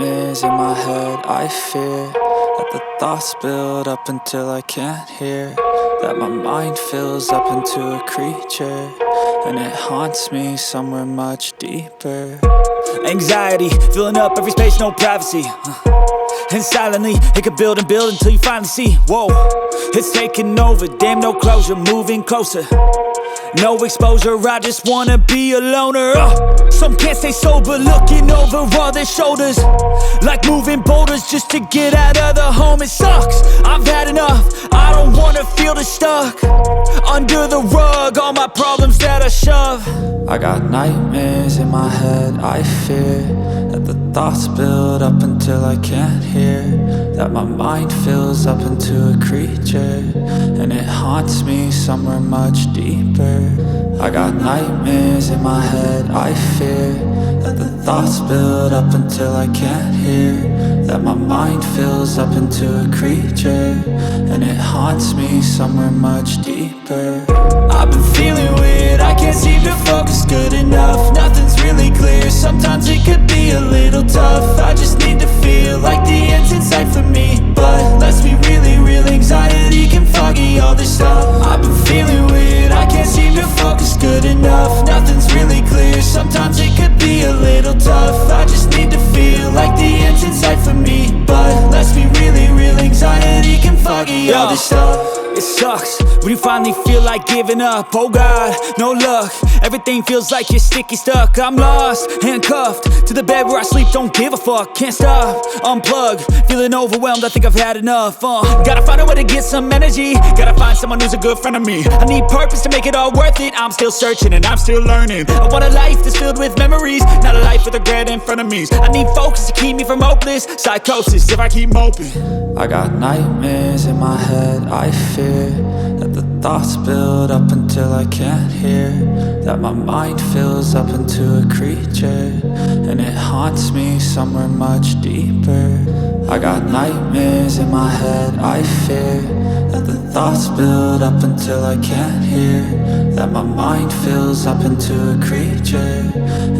nightmares in my head. I fear that the thoughts build up until I can't hear, that my mind fills up into a creature, and it haunts me somewhere much deeper. Anxiety, filling up every space, no privacy. And silently, it could build and build until you finally see, whoa, it's taking over, damn no closure, moving closer. No exposure, I just wanna be a loner. Some can't stay sober, looking over all their shoulders, like moving boulders just to get out of the home. It sucks, I've had enough, I don't wanna feel the stuck under the rug, all my problems that I shove. I got nightmares in my head. I fear that the thoughts build up until I can't hear, that my mind fills up into a creature, and it haunts me somewhere much deeper. I got nightmares in my head. I fear that the thoughts build up until I can't hear, that my mind fills up into a creature, and it haunts me somewhere much deeper. I've been feeling weird, I can't seem to focus good enough. Nothing's really clear, sometimes it could be a little tough. I just need to feel like the end's in sight for me, but let's be really real, anxiety can foggy all this stuff. I've been feeling weird, I can't seem to focus good enough. Nothing's really clear, sometimes it could be a little tough. I just need to feel like the end's in sight for me, but let's be really real, anxiety can foggy all this stuff. It sucks when you finally feel like giving up. Oh God, no luck, everything feels like you're sticky stuck. I'm lost, handcuffed to the bed where I sleep, don't give a fuck. Can't stop, unplug, feeling overwhelmed, I think I've had enough. Gotta find a way to get some energy, gotta find someone who's a good friend of me. I need purpose to make it all worth it, I'm still searching and I'm still learning. I want a life that's filled with memories, not a life with regret and frenemies. I need focus to keep me from hopeless psychosis if I keep moping. I got nightmares in my head. I fear that the thoughts build up until I can't hear, that my mind fills up into a creature, and it haunts me somewhere much deeper. I got nightmares in my head. I fear that the thoughts build up until I can't hear, that my mind fills up into a creature,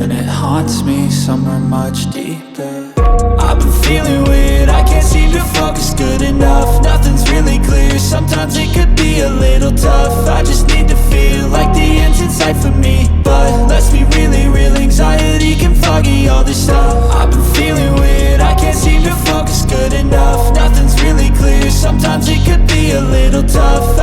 and it haunts me somewhere much deeper. I've been feeling weird, I can't seem to focus good enough. Nothing's really clear, sometimes it could be a little tough. I just need to feel like the end's in sight for me, but let's be really real, anxiety can foggy all this stuff. I've been feeling weird, I can't seem to focus good enough. Nothing's really clear, sometimes it could be a little tough.